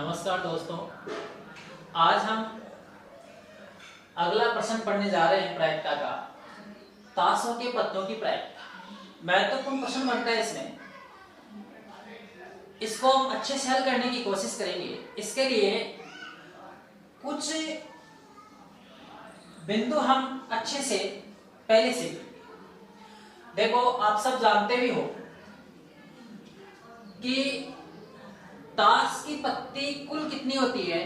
नमस्कार दोस्तों, आज हम अगला प्रश्न पढ़ने जा रहे हैं प्रायिकता का। ताशों के पत्तों की प्रायिकता महत्वपूर्ण प्रश्न बनता है। इसको हम अच्छे से हल करने की कोशिश करेंगे। इसके लिए कुछ बिंदु हम अच्छे से पहले से देखो। आप सब जानते भी हो कि ताश की पत्ती कुल कितनी होती है?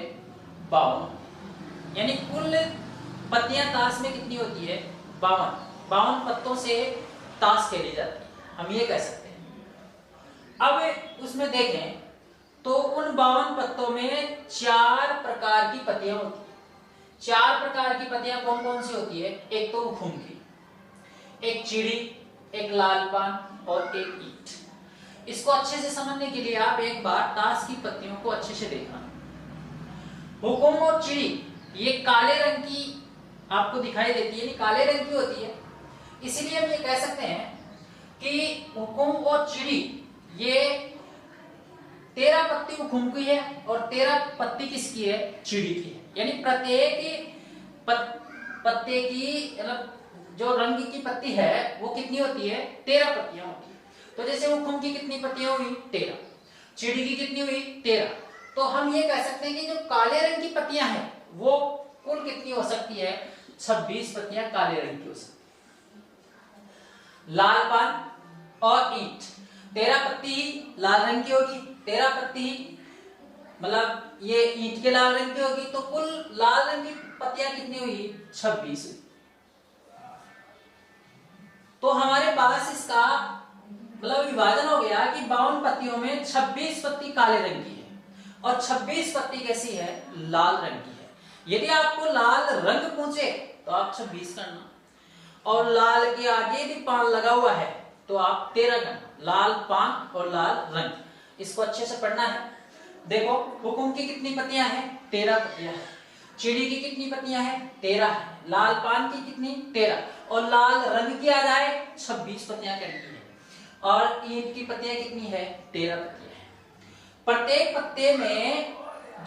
52। यानी कुल पत्तियां ताश में कितनी होती है? 52 पत्तों से ताश खेली जाती है, हम ये कह सकते हैं। अब उसमें देखें तो उन 52 पत्तों में 4 प्रकार की पत्तियां होती है। 4 प्रकार की पत्तियां कौन कौन सी होती है? एक तो घुम की, एक चिड़ी, एक लाल पान और एक ईंट। इसको अच्छे से समझने के लिए आप एक बार ताश की पत्तियों को अच्छे से देखना। हुकुम और चिड़ी ये काले रंग की आपको दिखाई देती है, काले रंग की होती है। इसीलिए हम ये कह सकते हैं कि हुकुम और चिड़ी ये 13 पत्ती हुकुम की है और 13 पत्ती किसकी है? चिड़ी की है। यानी प्रत्येक पत्ते की मतलब जो रंग की पत्ती है वो कितनी होती है? 13 पत्तियां होती है। तो जैसे हुकुम की कितनी पत्तियां हुई? 13। चिड़ी की कितनी हुई? 13। तो हम ये कह सकते हैं कि जो काले रंग की पत्तियां हैं वो कुल कितनी हो सकती है? 26 पत्तियां काले रंग की हो सकती है। लाल पान और ईंट 13 पत्ती लाल रंग की होगी, 13 पत्ती मतलब ये ईंट के लाल रंग की होगी। तो कुल लाल रंग की पत्तियां कितनी हुई? 26 हुई। तो हमारे पास इसका मतलब विभाजन हो गया कि 52 पत्तियों में 26 पत्ती काले रंग की है और 26 पत्ती कैसी है? लाल रंग की है। यदि आपको लाल रंग पूछे तो आप 26 करना, और लाल के आगे भी पान लगा हुआ है तो आप 13 करना। लाल पान और लाल रंग, इसको अच्छे से पढ़ना है। देखो हुकुम की कितनी पत्तियां हैं? 13 पत्तियां हैं। चिड़ी की कितनी पत्तियां हैं? 13 है। लाल पान की कितनी? 13। और लाल रंग की आ जाए 26 पत्तियां करनी है। और ईंट की पत्तियां कितनी है? 13 पत्तियां है। प्रत्येक पत्ते में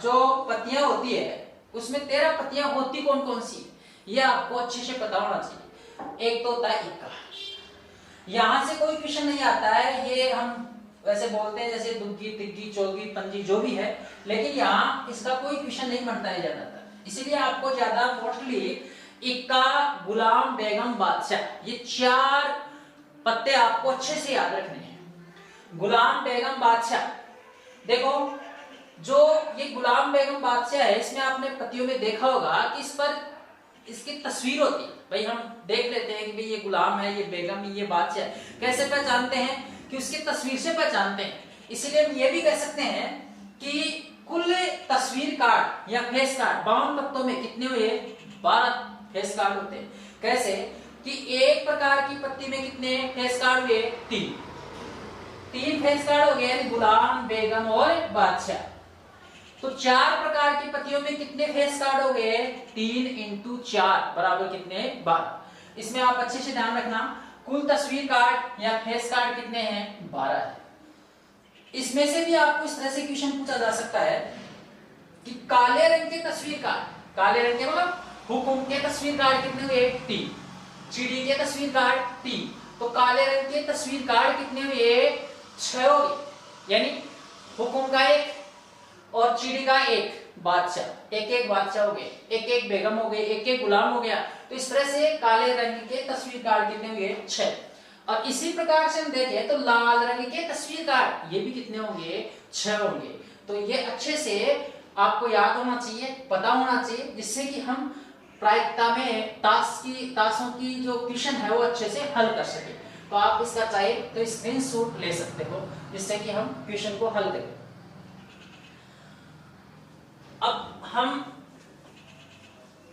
जो पत्तियां होती है उसमें 13 पत्तियां होती कौन कौन सी? ये आपको अच्छे से पता होना चाहिए। एक तो होता है इक्का। यहां से कोई क्वेश्चन नहीं आता है, ये हम वैसे बोलते हैं जैसे दुग्गी, तिग्गी, चौगी, पंजी जो भी है, लेकिन यहाँ इसका कोई क्वेश्चन नहीं बनता है ज्यादातर। इसीलिए आपको ज्यादा मोस्टली इक्का, गुलाम, बेगम, बादशाह, ये 4 पत्ते आपको अच्छे से याद रखने हैं। गुलाम, बेगम, बादशाह। देखो जो ये गुलाम, बेगम, बादशाह है, इसमें आपने पत्तियों में देखा होगा कि इस पर इसकी तस्वीर होती है। भाई हम देख लेते हैं कि भाई ये गुलाम है, ये बेगम है, ये बादशाह है। कैसे पहचानते हैं? कि उसकी तस्वीर से पहचानते हैं। इसीलिए हम ये भी कह सकते हैं कि कुल तस्वीर कार्ड या फेस कार्ड 52 पत्तों में कितने हुए? 12 फेस कार्ड होते हैं। कैसे कि एक प्रकार की पत्ती में कितने फेस कार्ड हुए? 3 फेस कार्ड हो गए, यानी गुलाम, बेगम और बादशाह। तो 4 प्रकार की पत्तियों में कितने फेस कार्ड हो गए? 3 × 4 बराबर कितने? 12। इसमें आप अच्छे से ध्यान रखना, कुल तस्वीर कार्ड या फेस कार्ड कितने हैं? 12 है। इसमें से भी आपको इस तरह से क्वेश्चन पूछा जा सकता है कि काले रंग के तस्वीर कार्ड, काले रंग के मतलब हुकुम के तस्वीर कार्ड कितने हुए? 3। चिड़ी के तस्वीर कार्ड 3। तो काले रंग के तस्वीर कार्ड कितने हुए? 6 हो गए। यानी हुकुम का 1 और चिड़ी का 1, बादशाह, एक बादशाह हो गए, एक बेगम हो गए, एक गुलाम हो गया। तो इस तरह से काले रंग के तस्वीर कार्ड कितने हुए? 6। और इसी प्रकार से हम देखें तो लाल रंग के तस्वीर कार्ड ये भी कितने होंगे? 6 होंगे। तो ये अच्छे से आपको याद होना चाहिए, पता होना चाहिए, जिससे कि हम प्रायिकता में ताशों की जो क्वेश्चन है वो अच्छे से हल कर सके। तो आप इसका चाहे तो स्क्रीनशॉट ले सकते हो, जिससे कि हम क्वेश्चन को हल करें। अब हम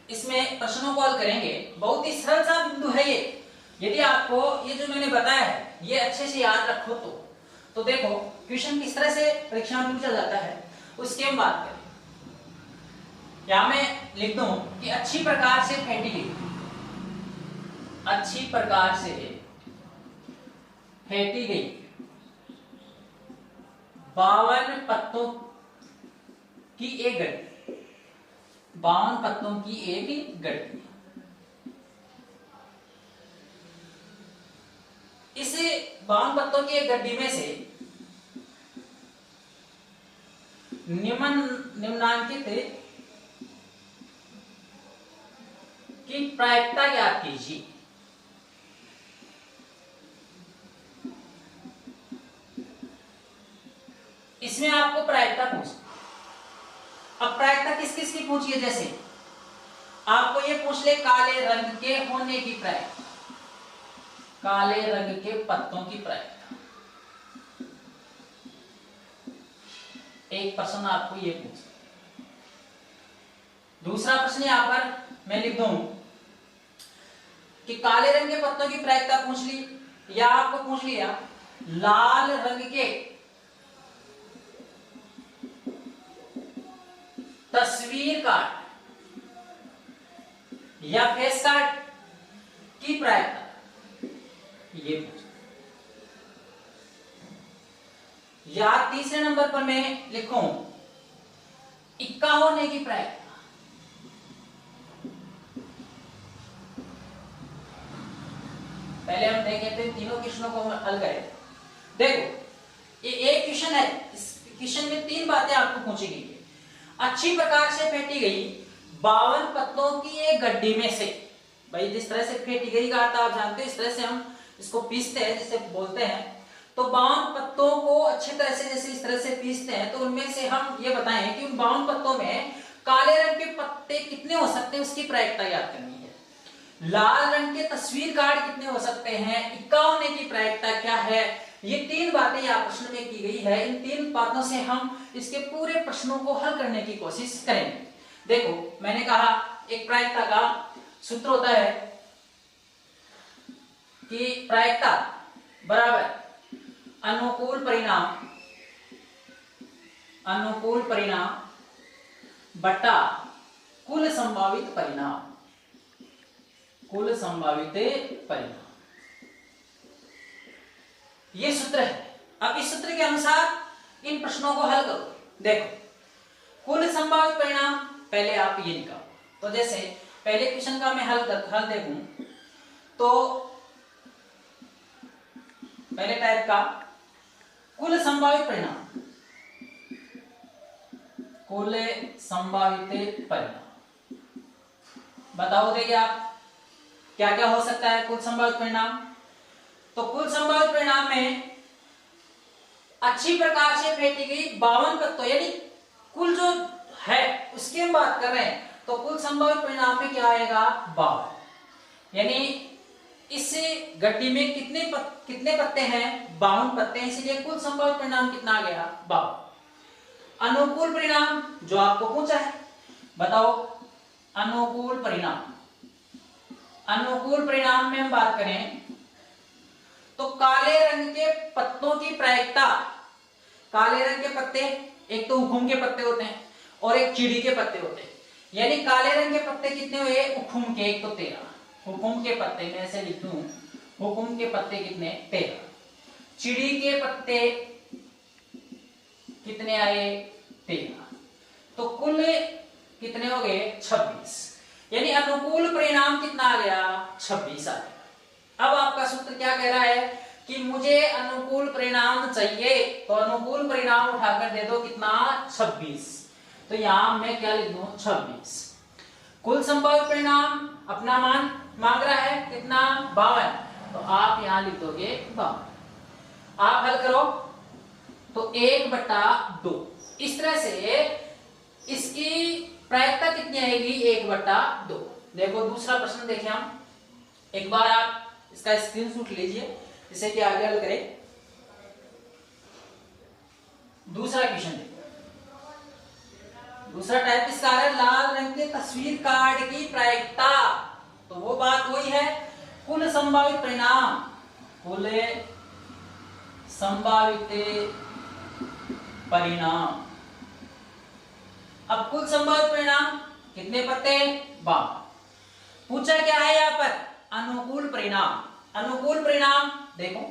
इसमें प्रश्नों को हल करेंगे। बहुत ही सरल सा बिंदु है ये। यदि आपको ये जो मैंने बताया है ये अच्छे से याद रखो तो देखो क्वेश्चन किस तरह से परीक्षा में पूछा जाता है उसकी हम बात करें। यहां मैं लिख दूं कि अच्छी प्रकार से फेंटी गई, अच्छी प्रकार से फेंटी गई 52 पत्तों की एक गड्डी, 52 पत्तों की एक गड्डी। इस 52 पत्तों की एक गड्डी में से निम्नांकित की प्रायिकता ज्ञात कीजिए। इसमें आपको प्रायिकता पूछ, अब प्रायिकता किस किस की पूछिए, जैसे आपको ये पूछ ले काले रंग के होने की प्रायिकता, काले रंग के पत्तों की प्रायिकता। एक प्रश्न आपको ये पूछ, दूसरा प्रश्न यहां पर मैं लिख दूं कि काले रंग के पत्तों की प्रायिकता पूछ ली, या आपको पूछ लिया लाल रंग के तस्वीर कार्ड या फेस कार्ड की प्रायिकता, ये पूछ। या तीसरे नंबर पर मैं लिखूं इक्का होने की प्रायिकता, पहले हम देखें थे तीनों क्वेश्चनों को हम हल करें। देखो ये एक क्वेश्चन है, इस क्वेश्चन में 3 बातें आपको पूछी गई है। अच्छी प्रकार से फेंटी गई 52 पत्तों की एक गड्डी में से, भाई जिस तरह से फेंटी गई का अर्थ आप जानते हैं, इस तरह से हम इसको पीसते हैं जिसे बोलते हैं। तो 52 पत्तों को अच्छी तरह से जैसे इस तरह से पीसते हैं, तो उनमें से हम ये बताएं कि उन 52 पत्तों में काले रंग के पत्ते कितने हो सकते हैं, उसकी प्रायिकता याद करनी है। लाल रंग के तस्वीर कार्ड कितने हो सकते हैं, इक्का होने की प्रायिकता क्या है, ये 3 बातें यहाँ प्रश्न में की गई है। इन 3 बातों से हम इसके पूरे प्रश्नों को हल करने की कोशिश करेंगे। देखो मैंने कहा एक प्रायिकता का सूत्र होता है कि प्रायिकता बराबर अनुकूल परिणाम बटा कुल संभावित परिणाम, ये सूत्र है। अब इस सूत्र के अनुसार इन प्रश्नों को हल करो। देखो कुल संभावित परिणाम पहले आप ये निकालो, तो जैसे पहले क्वेश्चन का मैं हल देखूं तो पहले टाइप का कुल संभावित परिणाम बताओ देंगे आप क्या क्या हो सकता है कुल संभावित परिणाम। तो कुल संभावित परिणाम में अच्छी प्रकार से फेंटी गई 52 पत्तों, यानी कुल जो है उसकी हम बात कर रहे हैं, तो कुल संभावित परिणाम में क्या आएगा 52, यानी इस गड्डी में कितने पत्ते हैं 52 पत्ते हैं, इसलिए कुल संभावित परिणाम कितना आ गया 52। अनुकूल परिणाम जो आपको पूछा है, बताओ अनुकूल परिणाम में हम बात करें तो काले रंग के पत्तों की प्रायिकता, काले रंग के पत्ते एक तो हुकुम के पत्ते होते हैं और एक चिड़ी के पत्ते होते हैं, यानी काले रंग के पत्ते कितने हुए हुकुम के, एक तो 13 हुकुम के पत्ते, मैं ऐसे लिख दूं हुकुम के पत्ते कितने 13, चिड़ी के पत्ते कितने आए 13, तो कुल कितने हो गए 26, यानी अनुकूल परिणाम कितना आ गया 26 आ गया। अब आपका सूत्र क्या कह रहा है कि मुझे अनुकूल परिणाम चाहिए, तो अनुकूल परिणाम उठाकर दे दो कितना 26, तो यहां मैं क्या लिख दूं 26। कुल संभावित परिणाम अपना मान मांग रहा है कितना 52, तो आप यहां लिख दोगे 52। आप हल करो तो 1/2, इस तरह से इसकी प्रायिकता कितनी आएगी 1/2। देखो दूसरा प्रश्न देखें हम, एक बार आप इसका स्क्रीनशॉट लीजिए जिससे कि आगे हल करें। दूसरा क्वेश्चन देखो, दूसरा टाइप इसका है लाल रंग के तस्वीर कार्ड की प्रायिकता, तो वो बात वही है कुल संभावित परिणाम, कुल संभावित परिणाम। अब कुल संभावित परिणाम कितने पत्ते 52, पूछा क्या है यहां पर अनुकूल परिणाम। अनुकूल परिणाम देखो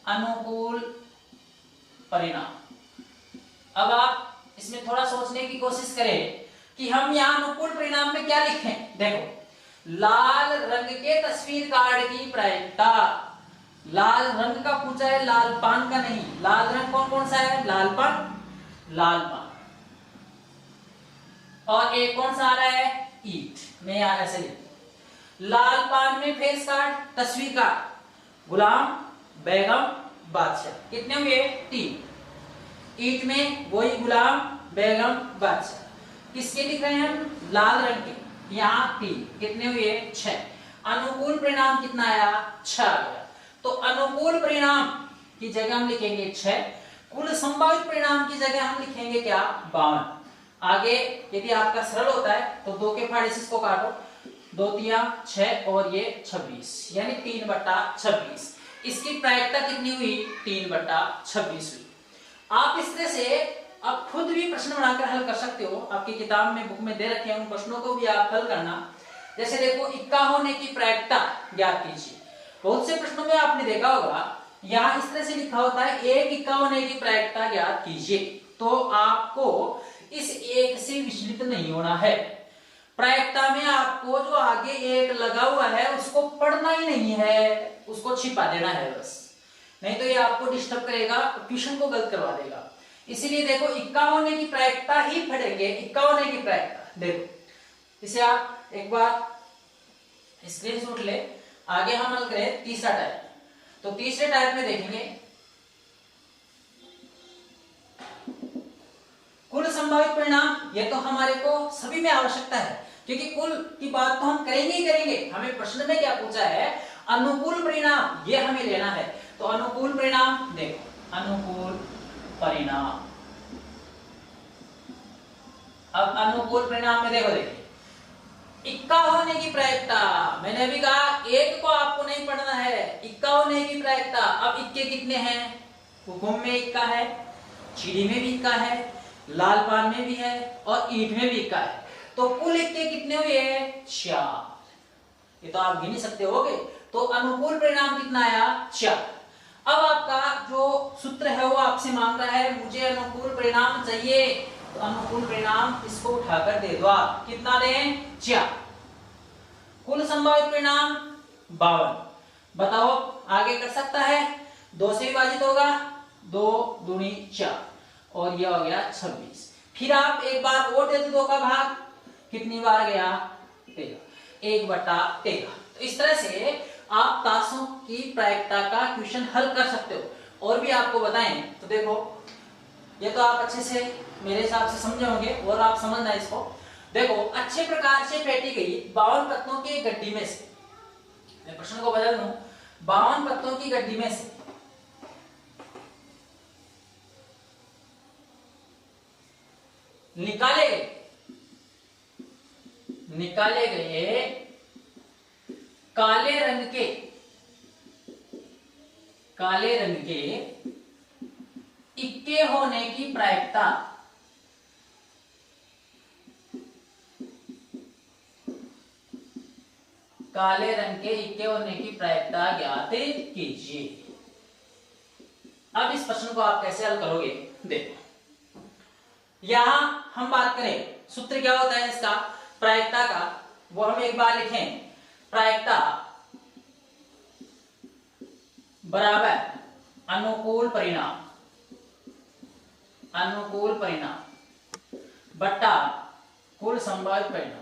अनुकूल परिणाम, अब आप इसमें थोड़ा सोचने की कोशिश करें कि हम यहाँ अनुकूल परिणाम में क्या लिखें। देखो, लाल रंग के तस्वीर कार्ड की प्रायिकता, लाल रंग का पूछा है, लाल पान का नहीं। लाल रंग कौन कौन सा है? लाल पान, लाल पान। और एक कौन सा आ रहा है? ईट। मैं यहां ऐसे लिखूं, लाल पान में फेस कार्ड, तस्वीर कार्ड, गुलाम, बेगम, बादशाह। कितने हुए? 3। ईट में वही गुलाम, बेगम, बादशाह। किसके लिख रहे हैं हम? लाल रंग के। यहाँ 3, कितने हुए? 6। अनुकूल परिणाम कितना आया? 6 आया। तो अनुकूल परिणाम की जगह हम लिखेंगे 6, कुल संभावित परिणाम की जगह हम लिखेंगे क्या? 52। आगे यदि आपका सरल होता है तो 2 के फाड़े से इसको काटो, 2 तिया 6 और ये 26, यानी 3/26। इसकी प्रायिकता कितनी हुई? 3/26 हुई। आप इस तरह से अब खुद भी प्रश्न बनाकर हल कर सकते हो। आपकी किताब में, बुक में दे रखे हैं, उन प्रश्नों को भी आप हल करना। जैसे देखो, इक्का होने की प्रायिकता ज्ञात कीजिए। बहुत से प्रश्नों में आपने देखा होगा यहाँ इस तरह से लिखा होता है, एक इक्का होने की प्रायिकता ज्ञात कीजिए। तो आपको इस एक से विचलित नहीं होना है। प्रायिकता में आपको जो आगे एक लगा हुआ है उसको पढ़ना ही नहीं है, उसको छिपा देना है बस, नहीं तो ये आपको डिस्टर्ब करेगा, ट्यूशन को गलत करवा देगा। इसीलिए देखो, इक्का होने की प्रायिकता ही पढ़ेंगे। इक्का होने की प्रायिकता देखो, इसे आप एक बार स्क्रीनशॉट ले। आगे हम हल करें तीसरा टाइप। तो तीसरे टाइप में देखेंगे कुल संभावित परिणाम। ये तो हमारे को सभी में आवश्यकता है, क्योंकि कुल की बात तो हम करेंगे ही करेंगे। हमें प्रश्न में क्या पूछा है? अनुकूल परिणाम, ये हमें लेना है। तो अनुकूल परिणाम देखो, अनुकूल परिणाम। अब अनुकूल परिणाम में देखो, देखिए इक्का होने की प्रायिकता, मैंने अभी कहा एक को आपको नहीं पढ़ना है, इक्का होने की प्रायिकता। अब इक्के कितने हैं? हुकुम में इक्का है, चीड़ी में भी इक्का है, लाल पान में भी है और ईंट में भी इक्का है। तो कुल इक्के कितने हुए? 4। ये तो आप गिन ही सकते होगे। तो अनुकूल परिणाम कितना आया? 4। अब आपका जो सूत्र है वो आपसे मांग रहा है, मुझे अनुकूल परिणाम चाहिए। तो अनुकूल परिणाम इसको उठाकर दे दो आप। कितना दें? 4। कुल संभावित परिणाम 52। बताओ आगे कर सकता है? 2 से विभाजित होगा, 2 दूनी 4 और यह हो गया 26। फिर आप एक बार और दे दो 2 का भाग, कितनी बार गया? 13, 1/13। तो इस तरह से आप तासों की प्रायिकता का क्वेश्चन हल कर सकते हो। और भी आपको बताएं तो देखो, ये तो आप अच्छे से मेरे हिसाब से समझे होंगे और आप समझना इसको। देखो, अच्छे प्रकार से फेंटी गई 52 पत्तों की गड्डी में से, मैं प्रश्न को बदल दूं, 52 पत्तों की गड्डी में से निकाले गए काले रंग के इक्के होने की प्रायिकता काले रंग के इक्के होने की प्रायिकता ज्ञात कीजिए। अब इस प्रश्न को आप कैसे हल करोगे? देखो, यहां हम बात करें सूत्र क्या होता है इसका, प्रायिकता का, वो हम एक बार लिखें। प्रायिकता बराबर अनुकूल परिणाम बट्टा कुल संभावित परिणाम।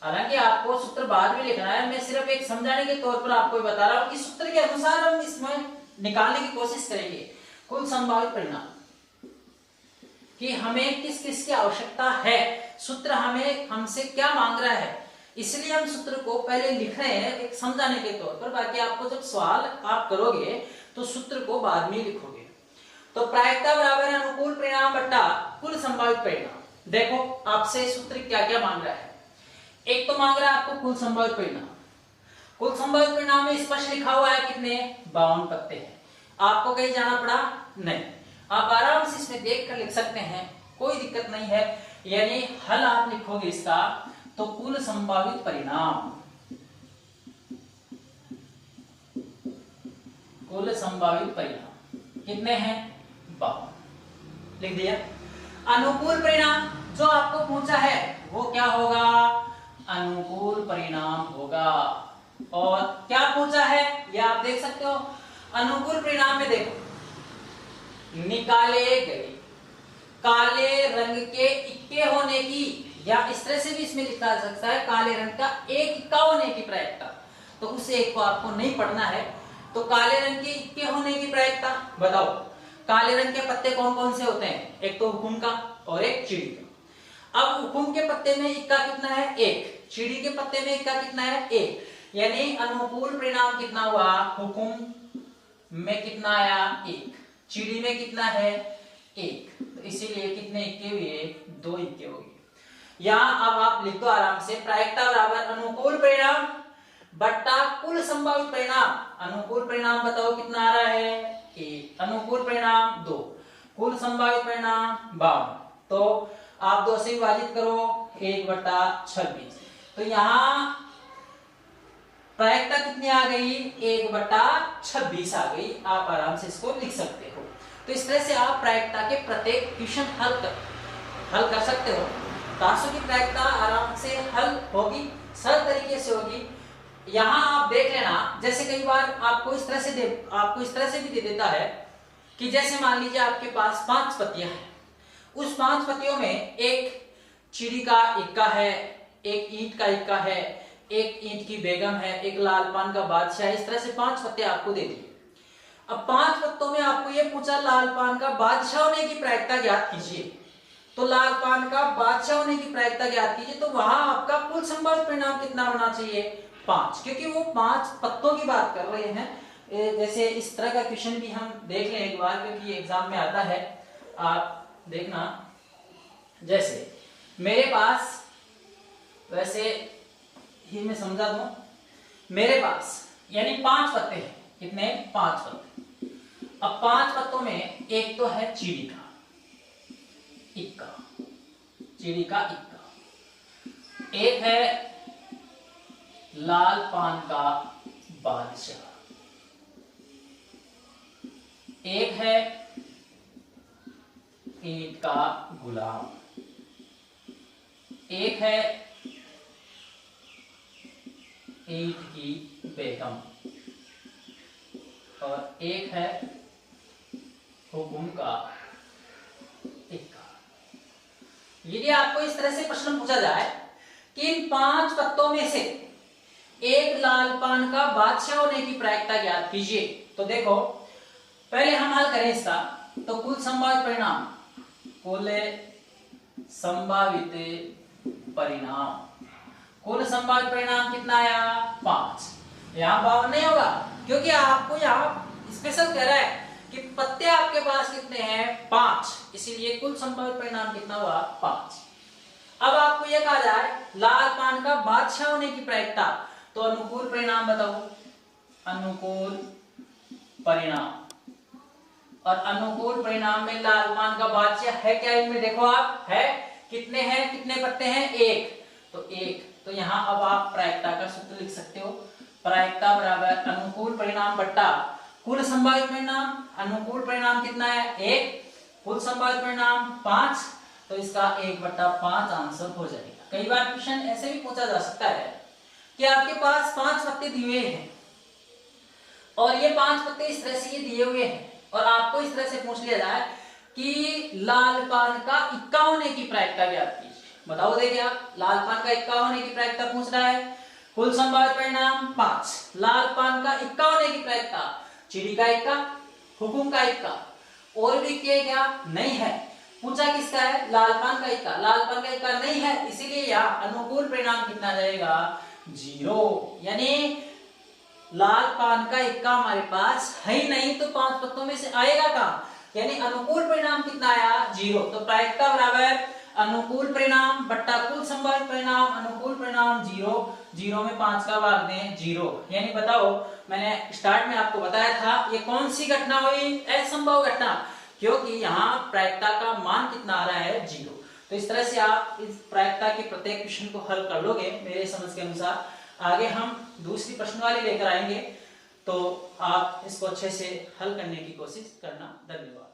हालांकि आपको सूत्र बाद में लिखना है, मैं सिर्फ एक समझाने के तौर पर आपको बता रहा हूं कि सूत्र के अनुसार हम इसमें निकालने की कोशिश करेंगे। कुल संभावित परिणाम कि हमें किस किस की आवश्यकता है, सूत्र हमें हमसे क्या मांग रहा है, इसलिए हम सूत्र को पहले लिख रहे हैं एक समझाने के तौर पर। बाकी आपको जब सवाल आप करोगे तो सूत्र को बाद में लिखोगे। तो प्रायिकता बराबर है अनुकूल परिणाम बट्टा कुल संभावित परिणाम। देखो आपसे सूत्र क्या क्या मांग रहा है। एक तो मांग रहा है आपको कुल संभावित परिणाम। कुल संभावित परिणाम में स्पष्ट लिखा हुआ है कितने? 52 पत्ते हैं। आपको कहीं जाना पड़ा नहीं, आप आराम से इसमें देख कर लिख सकते हैं, कोई दिक्कत नहीं है। यानी हल आप लिखोगे इसका तो कुल संभावित परिणाम, कुल संभावित परिणाम कितने हैं? 52 लिख दिया। अनुकूल परिणाम जो आपको पूछा है वो क्या होगा, अनुकूल परिणाम होगा। और क्या पूछा है ये आप देख सकते हो, अनुकूल परिणाम में देखो निकाले गए काले रंग के इक्के होने की, या इस तरह से भी इसमें लिखा जा सकता है काले रंग का एक इक्का होने की प्रायिकता। तो उस एक को आपको नहीं पढ़ना है। तो काले रंग के इक्के होने की प्रायिकता बताओ, काले रंग के पत्ते कौन कौन से होते हैं, एक तो हुकुम का और एक चिड़ी का। अब हुकुम के पत्ते में इक्का कितना है, एक। चिड़ी के पत्ते में इक्का कितना है, एक। यानी अनुकूल परिणाम कितना हुआ, हुकुम में कितना आया, एक। चिड़ी में कितना है, एक। तो इसीलिए कितने इक्के हुए, दो इक्के हो गए। यहां अब आप लिख दो आराम से, प्रायिकता बराबर अनुकूल परिणाम बट्टा कुल संभावित परिणाम। अनुकूल परिणाम बताओ कितना आ रहा है, एक। अनुकूल परिणाम 2, कुल संभावित परिणाम 52। तो आप 2 से विभाजित करो, 1/26। तो यहां प्रायिकता कितनी आ गई, 1/26 आ गई। आप आराम से इसको लिख सकते हो। तो इस तरह से आप प्रायिकता के प्रत्येक क्वेश्चन हल कर सकते हो। राशियों की प्रायिकता आराम से हल होगी, सरल तरीके से होगी। यहां आप देख लेना, जैसे कई बार आपको इस तरह से भी दे देता है कि जैसे मान लीजिए आपके पास 5 पत्तियां हैं, उस 5 पत्तियों में एक चिड़ी का इक्का है, एक ईंट का इक्का है, एक ईंट की बेगम है, एक लाल पान का बादशाह है। इस तरह से 5 पत्ते आपको दे दिए। अब 5 पत्तों में आपको ये पूछा लाल पान का बादशाह होने की प्रायिकता ज्ञात कीजिए। तो लाल पान का बादशाह होने की प्रायिकता ज्ञात कीजिए, तो वहां आपका कुल संभावित परिणाम कितना होना चाहिए, 5, क्योंकि वो 5 पत्तों की बात कर रहे हैं। जैसे इस तरह का क्वेश्चन भी हम देख लें एक बार, क्योंकि एग्जाम में आता है, आप देखना। जैसे मेरे पास, वैसे ही मैं समझा दूं, मेरे पास यानी 5 पत्ते हैं, कितने, 5 पत्ते। अब 5 पत्तों में एक तो है चिड़ी का इक्का, चिड़ी का इक्का, एक है लाल पान का बादशाह, एक है ईंट का गुलाम, एक है ईंट की बेगम, और एक है हुकुम का इक्का। यदि आपको इस तरह से प्रश्न पूछा जाए कि इन 5 पत्तों में से एक लाल पान का बादशाह होने की प्रायिकता ज्ञात कीजिए, तो देखो पहले हम हल करें इसका। तो कुल संभावित परिणाम, कुल संभावित परिणाम, कुल संभावित परिणाम कितना आया, 5। यहां 52 नहीं होगा, क्योंकि आपको यहां स्पेशल कह रहा है कि पत्ते आपके पास कितने हैं, 5, इसीलिए कुल संभावित परिणाम कितना हुआ, 5। अब आपको यह कहा जाए लाल पान का बादशाह होने की प्रायिकता, तो अनुकूल परिणाम बताओ, अनुकूल परिणाम। और अनुकूल परिणाम में लाल पान का बादशाह है क्या, इनमें देखो आप, है, कितने हैं, कितने पत्ते हैं, 1, तो 1। तो यहां अब आप प्रायिकता का सूत्र लिख सकते हो, प्रायिकता बराबर अनुकूल परिणाम बट्टा कुल संभावित परिणाम। अनुकूल परिणाम कितना है, 1, कुल संभावित परिणाम 5, तो इसका 1/5 आंसर हो जाएगा। कई बार क्वेश्चन ऐसे भी पूछा जा सकता है कि आपके पास 5 पत्ते दिए हुए हैं, और ये 5 पत्ते इस तरह से ये दिए हुए हैं, और आपको इस तरह से पूछ लिया जाए कि लाल पान का इक्का होने की प्रायिकता ज्ञात कीजिए। बताओ, देखिए आप, लाल पान का इक्का होने की प्रायिकता पूछ रहा है, कुल संभावित परिणाम 5, लाल पान का इक्का होने की प्रायिकता, चिड़ी का इक्का, हुकुम का इक्का, और भी क्या नहीं है, पूछा किसका है, लाल पान का इक्का, लाल पान का इक्का नहीं है, इसीलिए यहाँ अनुकूल परिणाम कितना जाएगा, 0। यानी लाल पान का इक्का हमारे पास है ही नहीं, तो 5 पत्तों में से आएगा कहां, यानी अनुकूल परिणाम कितना आया, 0। तो प्रायिकता बराबर अनुकूल परिणाम बट्टा कुल संभावित परिणाम, अनुकूल परिणाम 0, 0 में 5 का भाग दें, 0। यानी बताओ, मैंने स्टार्ट में आपको बताया था ये कौन सी घटना हुई, असंभव घटना, क्योंकि यहाँ प्रायिकता का मान कितना आ रहा है, 0। तो इस तरह से आप इस प्रायिकता के प्रत्येक क्वेश्चन को हल कर लोगे मेरे समझ के अनुसार। आगे हम दूसरी प्रश्नावली लेकर आएंगे, तो आप इसको अच्छे से हल करने की कोशिश करना। धन्यवाद।